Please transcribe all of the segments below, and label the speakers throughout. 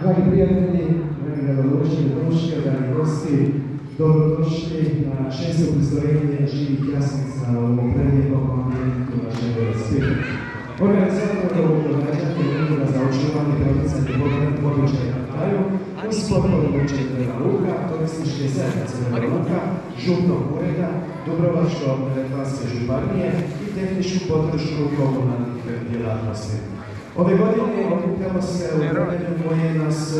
Speaker 1: Dragi prijatelji, dragi gradodošli, društve, dragi gosti, dobrodošli na 6. predstavljenje živih jasnica u predlijepom ambijentu našeg Splitu. Organizator ovog događanja je Udruga za očuvanje i promicanje bogatih običaja na kraju uz potporu Općine Vela Luka, turističke zajednice Vela Luka, župnog ureda, Dubrovačko-neretvanske županije i tehničku podršku komunalnih djelatnosti. Ove godine okupljamo se u vremenu koje nas,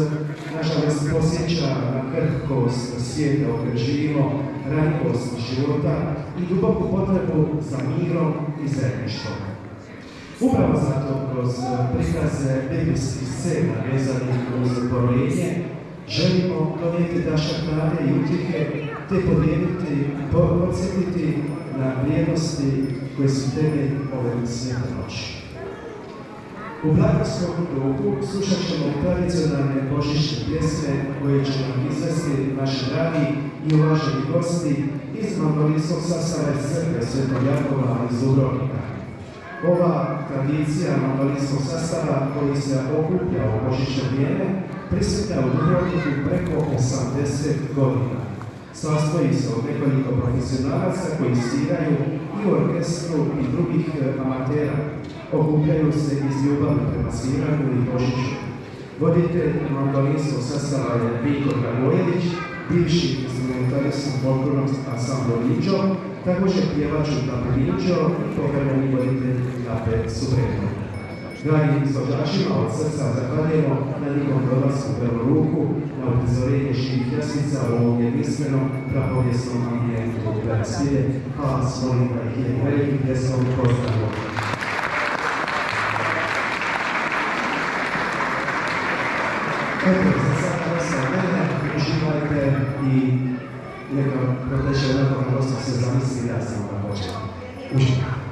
Speaker 1: nažalost, posjeća na krhkost svijeta u kojem živimo, ranjivost života i duboku potrebu za mirom i zajedništvom. Upravo zato kroz prikaze biblijskih scena vezanih uz porojenje želimo donijeti dašak nade i utjehe te podijeliti i podsjetiti na vrijednosti koje su temelj ove svete noći. U blagoslovnom duhu slušat ćemo tradicionalne božićne pjesme koje će nam izvesti naši dragi i uvaženi gosti iz mandolinskog sastava iz crkve Svetog Jakova iz Dubrovnika. Ova tradicija mandolinskog sastava koji se okuplja u božićno vrijeme prisutna u Dubrovniku preko 80 godina. Sastoji se od nekoliko profesionalaca koji sviraju i u orkestru i drugih amatera. Okupljaju se iz ljubavi prema sviranju i božiću. Voditelj mandolinskog sastava je Viko Dragojević, bivši instrumentalist folklornog ansambla Liđo, također pjevač u Klape Liđo i povremeni voditelj Klape Suvremeno. Dragi izvođačima, od srca zahvaljujemo na njihovom dolasku u Velu Luku, na uprizorenje živih jasnica u ovom jedinstvenom prapovijesnom ambijentu Vela Spilje, pa vas molim da ih je velikim pljeskom pozdravimo. Eto, za sada sa mene, uživajte i neka proteče onako na dosta se zamisli da sam vam počeo. Uživajte.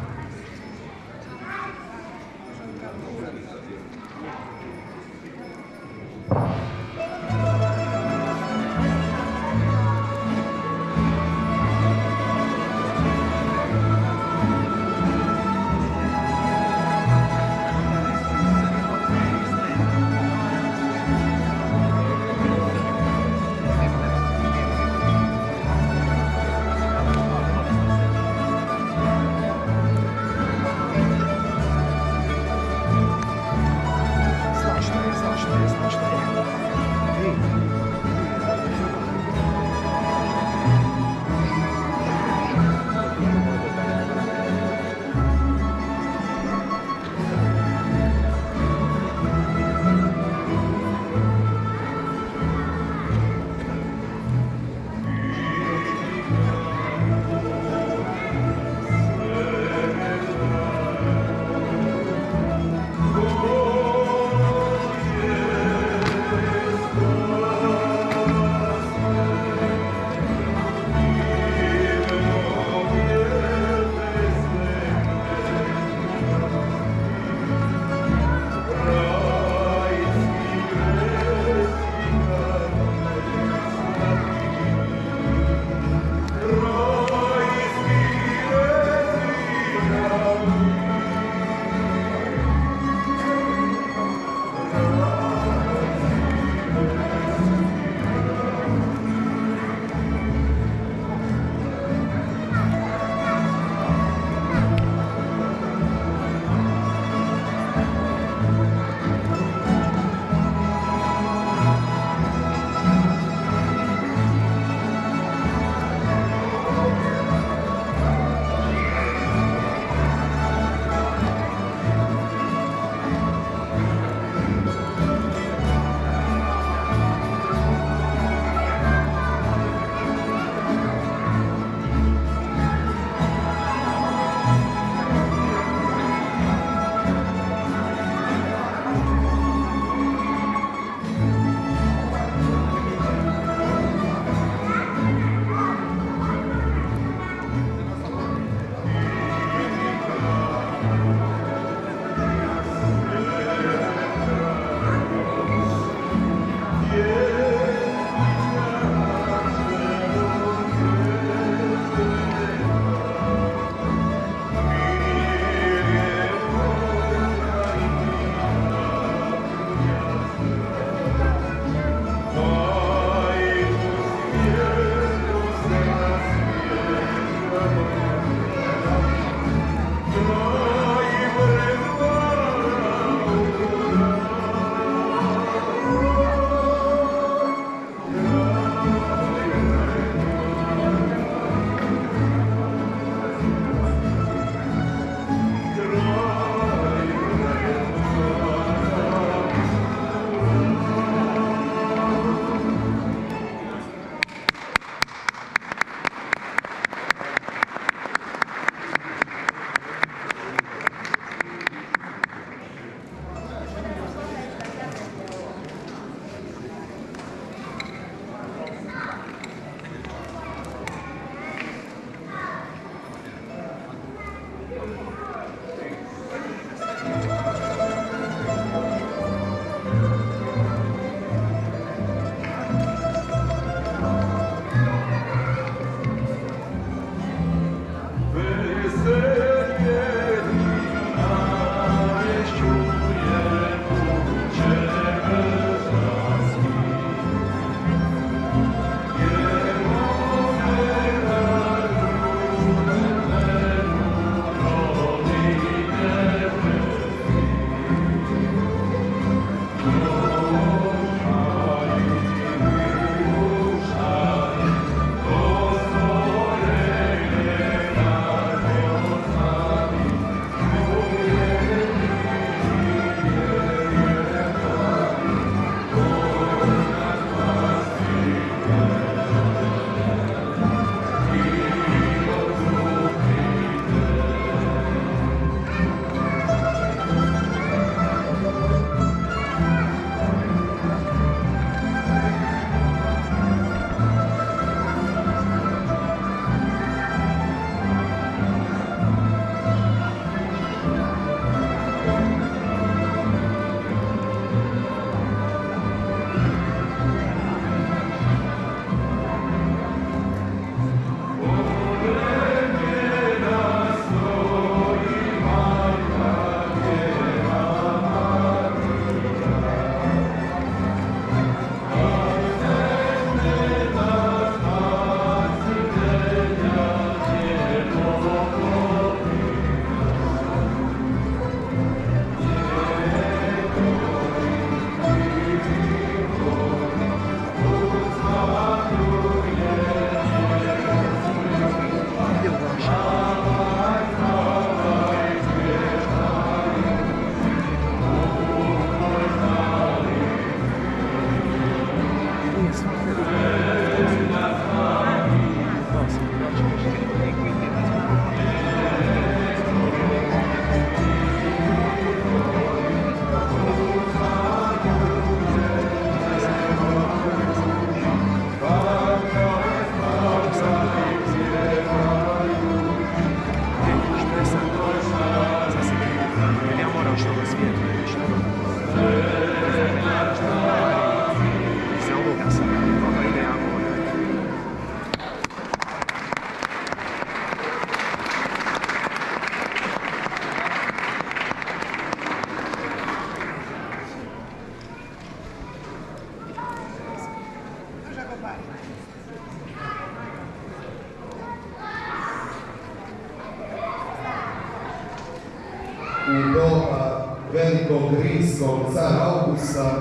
Speaker 2: U doba velikog rimskog cara Augusta,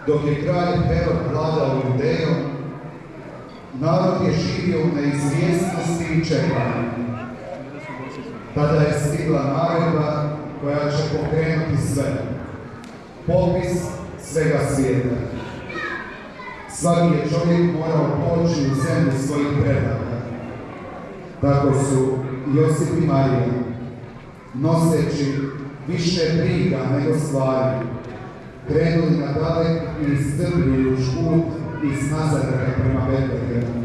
Speaker 2: dok je kralj Herod vladao Judejom, narod je živio u neizvjesnosti i čekanju. Tada je stigla naredba koja će pokrenuti sve. Popis svega svijeta. Svaki je čovjek morao poći u zemlju svojih predaka. Tako su Josip i Marija, noseći više briga nego stvari, krenuli na dalek i iscrpljujuć put iz Nazareta prema Betlehemu.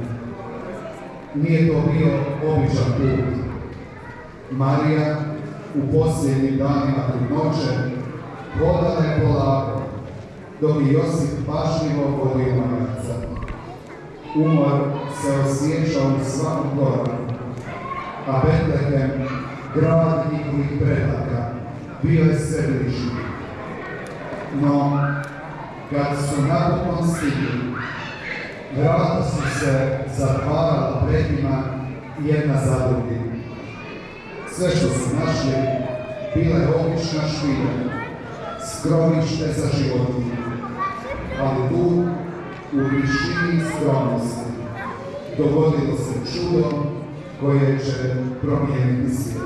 Speaker 2: Nije to bio običan put. Marija u posljednjim danima trudnoće hodala je polako, dok je Josip pažljivo vodio magarca. Umor se osjećao u svakom koraku, a Betlehem, grad njihovih predaka, bio je sve bliži. No, kad su napokon stigli, vrata su se zatvarala pred njima jedna za drugim. Sve što su našli bila je obična špilja, skrovište za životinje, ali tu, u višini skromnosti, dogodilo se čudo koje će promijeniti svijet.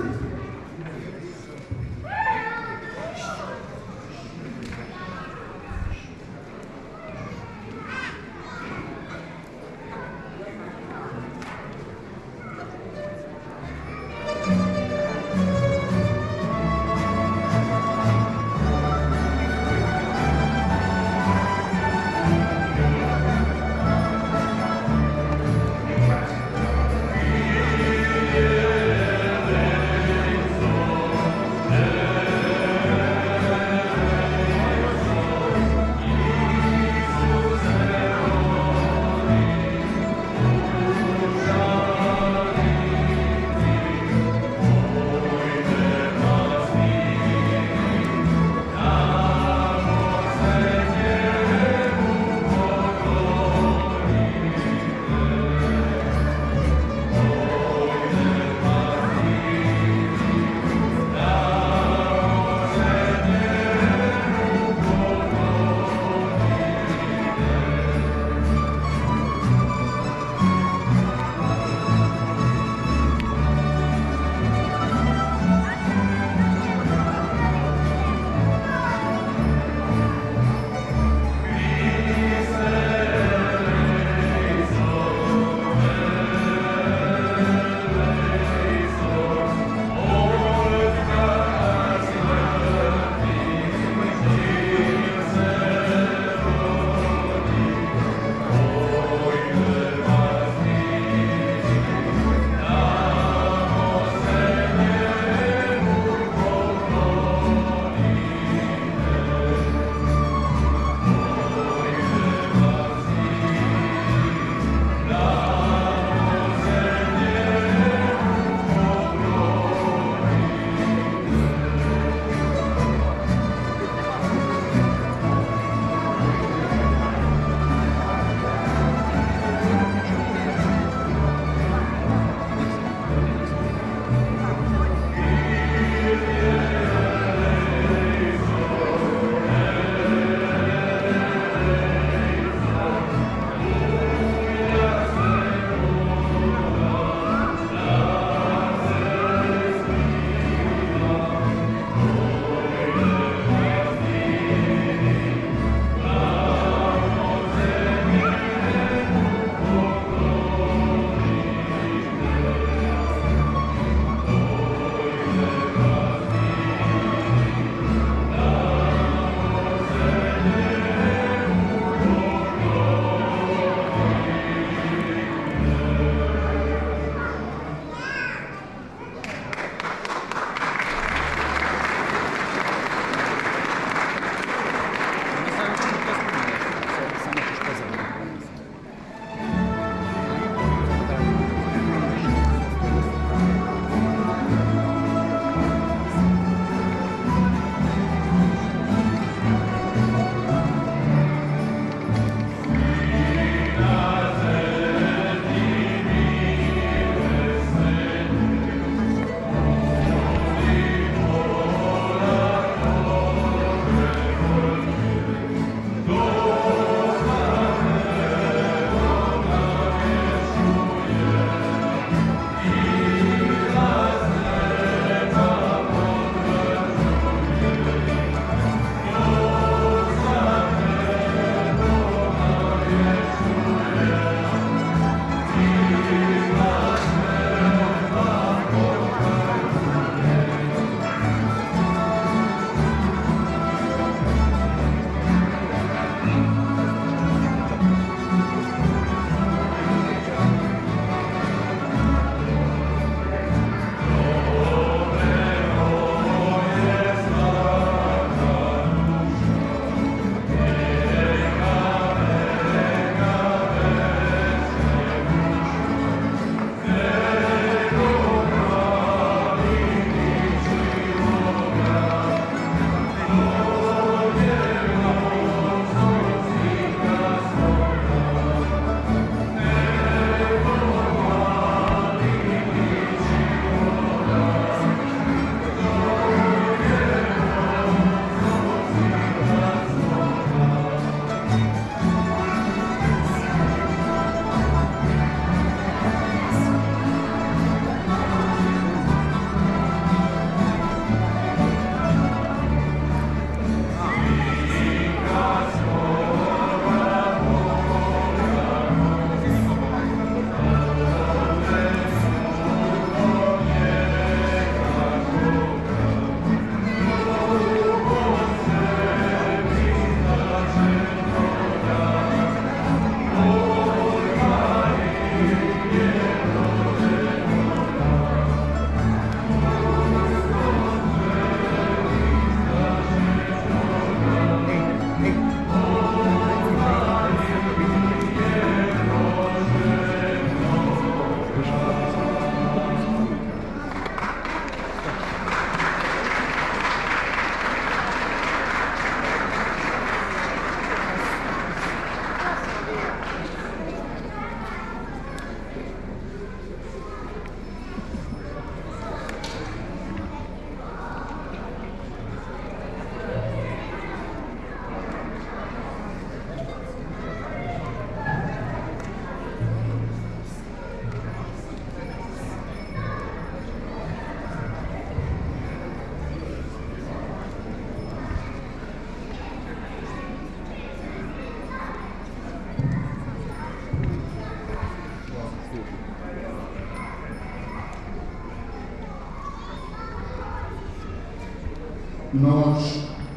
Speaker 2: Noć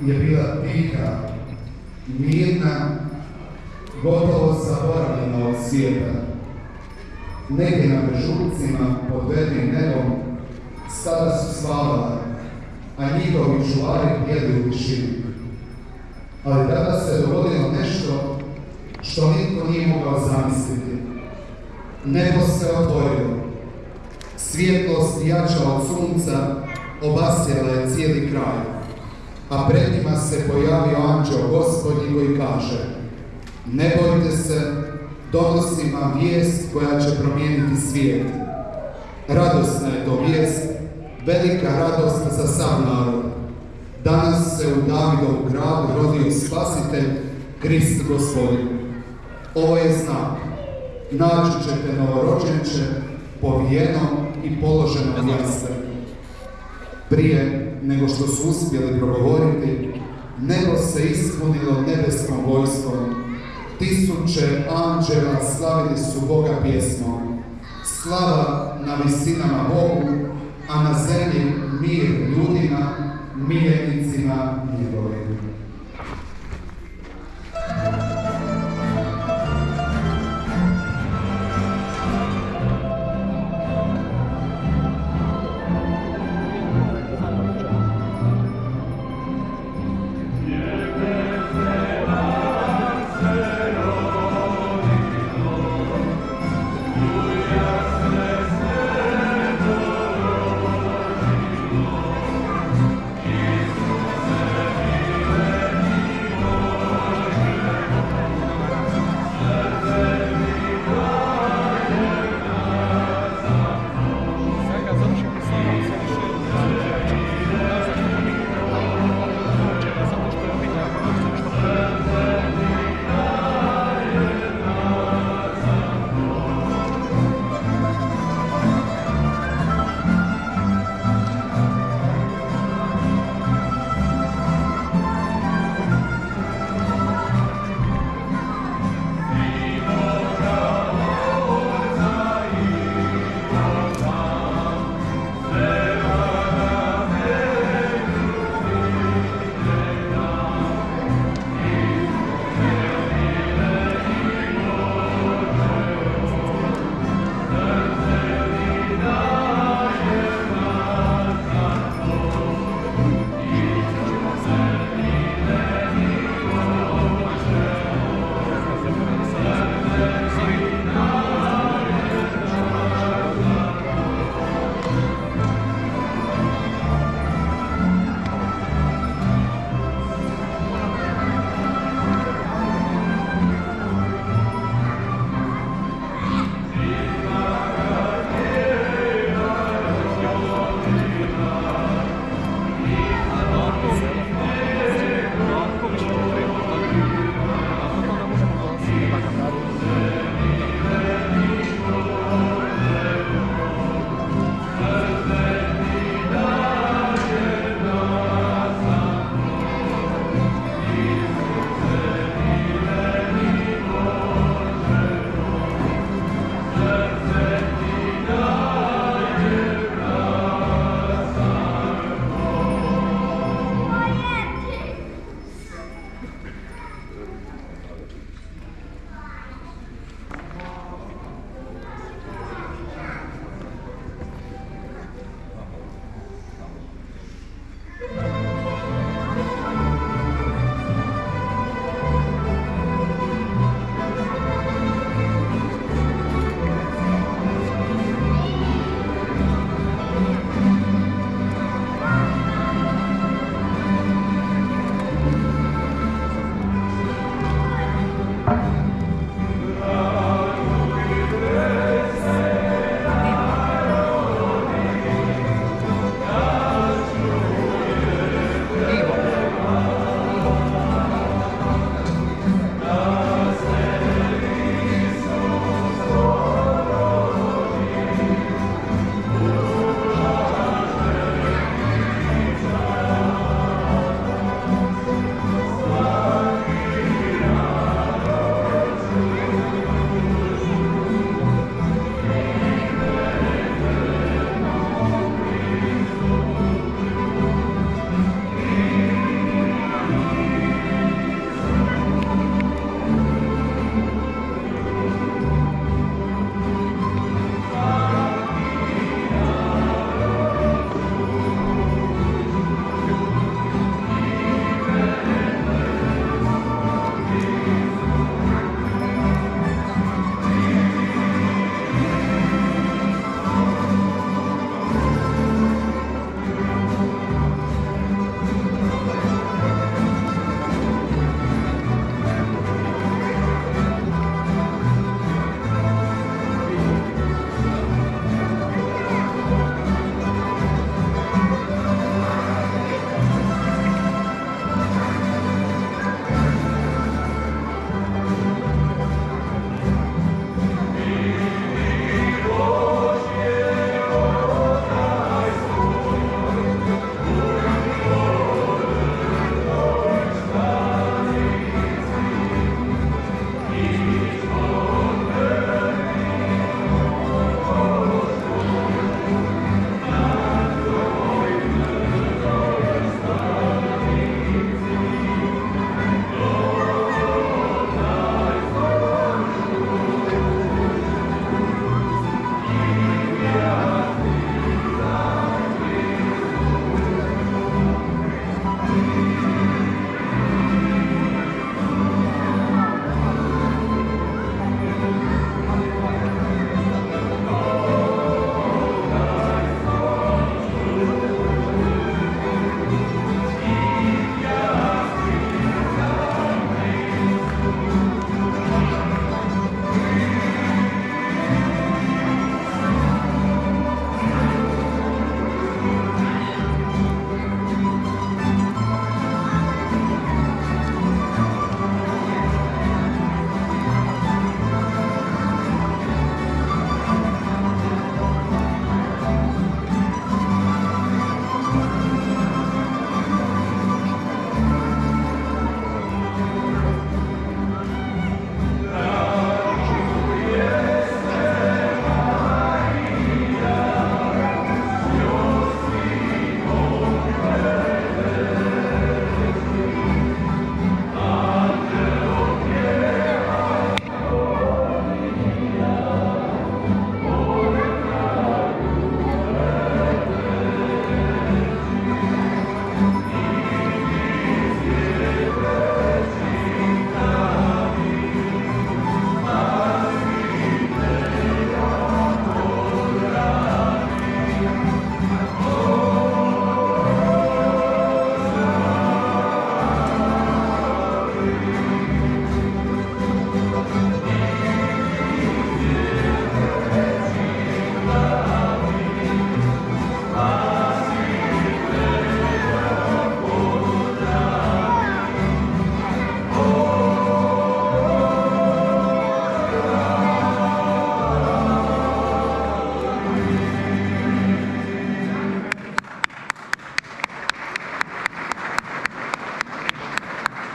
Speaker 2: je bila tiha, mirna, gotovo zaboravljena od svijeta. Negdje na Bežucima pod vedrim nebom stada su spavale, a njihovi čuvari bdjeli u tišini. Ali tada se dogodilo nešto što nitko nije mogao zamisliti. Nebo se otvorilo. Svjetlost jača od sunca obasjala je cijeli kraj, a pred njima se pojavio anđeo Gospodnji koji kaže: ne bojte se, donosim vam vijest koja će promijeniti svijet. Radosna je to vijest, velika radost za sav narod. Danas se u Davidovu gradu rodio Spasitelj, Krist Gospodin. Ovo je znak. Naći ćete novorođenče, povijeno i položeno u jasle. Prije nego što su uspjeli progovoriti, nebo se ispunilo nebeskom vojskom. Tisuće anđela slavili su Boga pjesmom. Slava na visinama Bogu, a na zemlji mir ljudima, miljenicima njegovim.
Speaker 3: Oh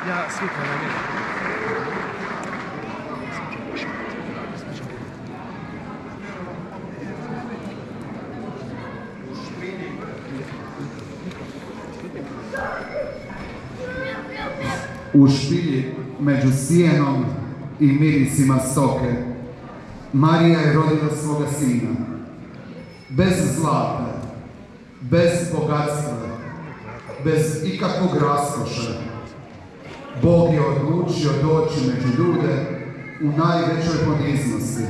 Speaker 3: Ja slikam na njega.
Speaker 2: U špilji među sijenom i mirisima stoke Marija je rodila svoga sina. Bez zlata, bez bogatstva, bez ikakvog raskoša. Bog je odlučio doći među ljude u najvećoj poniznosti.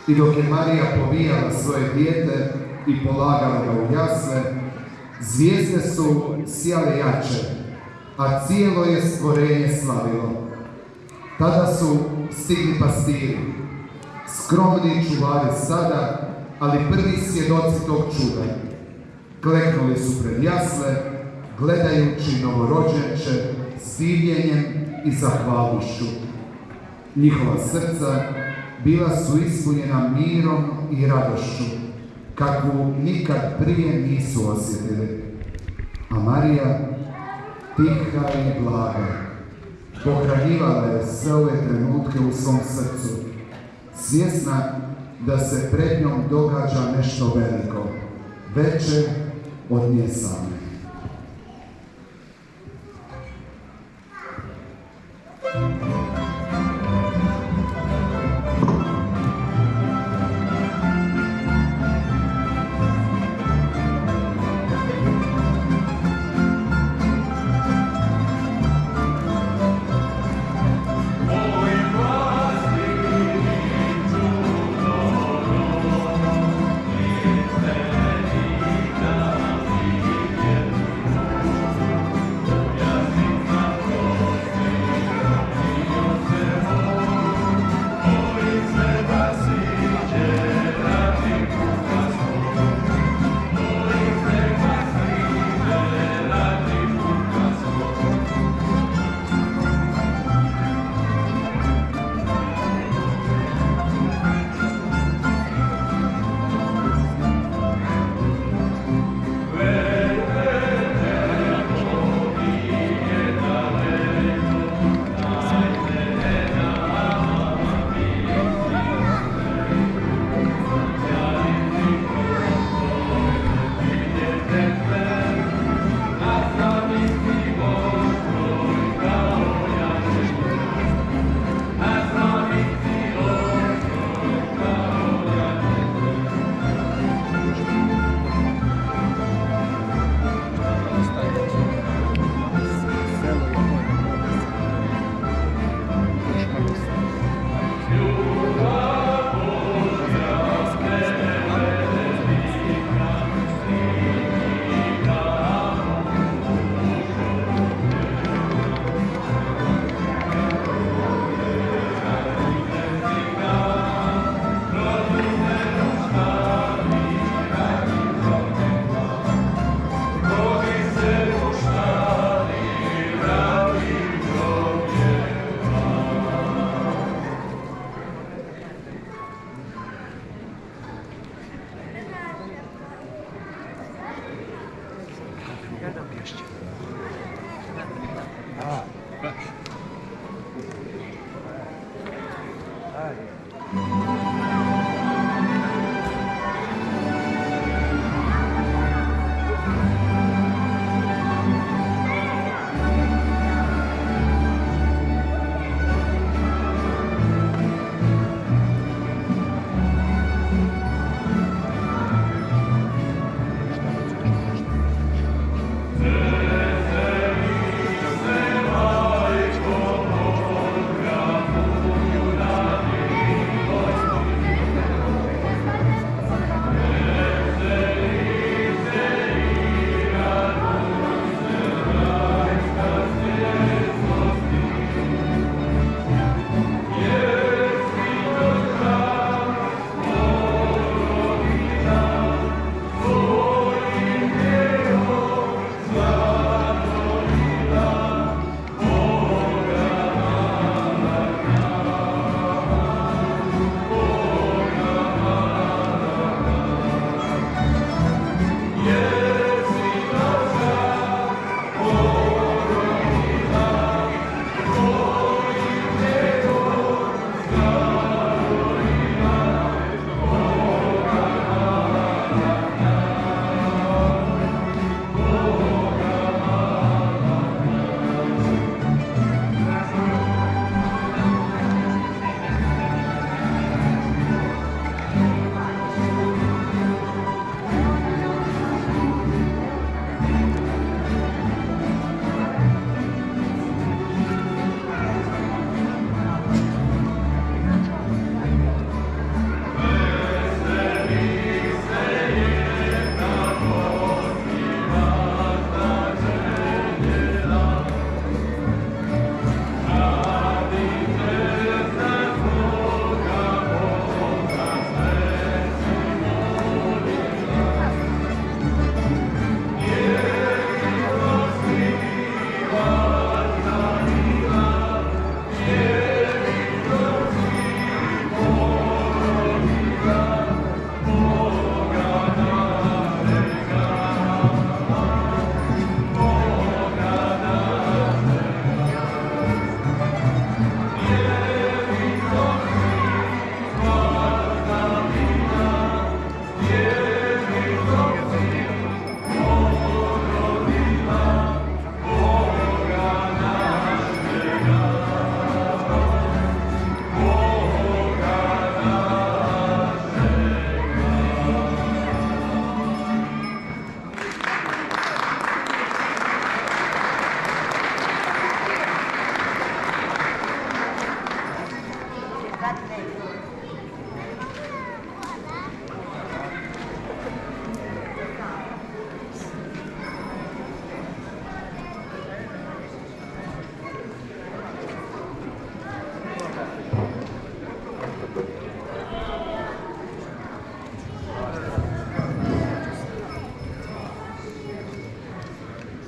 Speaker 2: I dok je Marija povijala svoje dijete i polagala ga u jasle, zvijezde su sjale jače, a cijelo je stvorenje slavilo. Tada su stigli pastiri, skromni čuvari sada, ali prvi svjedoci tog čuda. Kleknuli su pred jasle, gledajući novorođenče s divljenjem i zahvalnošću. Njihova srca bila su ispunjena mirom i radošću, kakvu nikad prije nisu osjetili. A Marija, tiha i blaga, pohranjivala je sve ove trenutke u svom srcu, svjesna da se pred njom događa nešto veliko, veće od nje same.
Speaker 4: Yeah.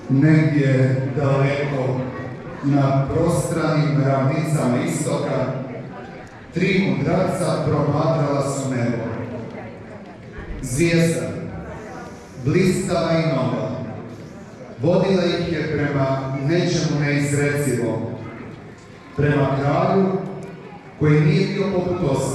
Speaker 2: Negdje daleko na prostranim ravnicama istoka, 3 mudraca promatrala su nebo. Zvijezda, blistava i nova, vodila ih je prema nečemu neizrecivom, prema kralju koji nije bio poput ostalih.